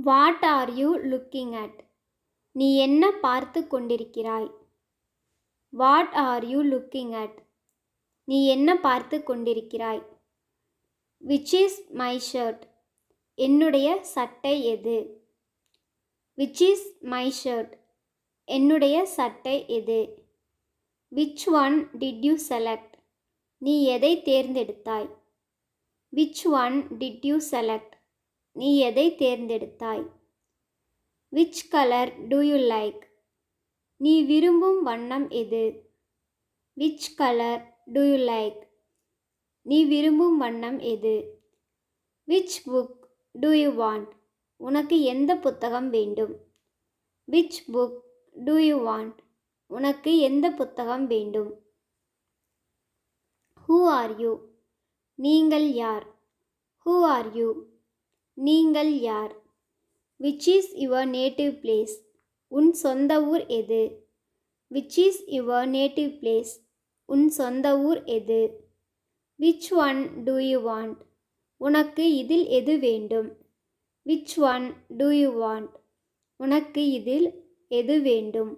What are you looking at? நீ என்ன பார்த்து கொண்டிருக்கிறாய்? What are you looking at? நீ என்ன பார்த்து கொண்டிருக்கிறாய்? Which is my shirt? என்னுடைய சட்டை எது? Which is my shirt? என்னுடைய சட்டை எது? Which one did you select? நீ எதை தேர்ந்தெடுத்தாய்? Which one did you select? நீ எதை தேர்ந்தெடுத்தாய்? Which colour do you like? நீ விரும்பும் வண்ணம் எது? Which colour do you like? நீ விரும்பும் வண்ணம் எது? Which book do you want? உனக்கு எந்த புத்தகம் வேண்டும்? Which book do you want? உனக்கு எந்த புத்தகம் வேண்டும்? Who are you? நீங்கள் யார்? Who are you? நீங்கள் யார்? Which is your native place? உன் சொந்த ஊர் எது? Which is your native place? உன் சொந்த ஊர் எது? Which one to you want? உனக்கு இதில் எது வேண்டும்? Which one to you want? உனக்கு இதில் எது வேண்டும்?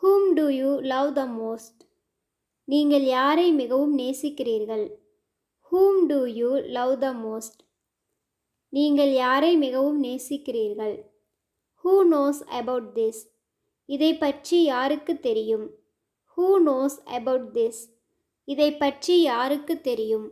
whom do you love the most? நீங்கள் யாரை மிகவும் நேசிக்கிறீர்கள்? whom do you love the most? நீங்கள் யாரை மிகவும் நேசிக்கிறீர்கள்? who knows about this? இதை பற்றி யாருக்கு தெரியும்? who knows about this? இதை பற்றி யாருக்கு தெரியும்?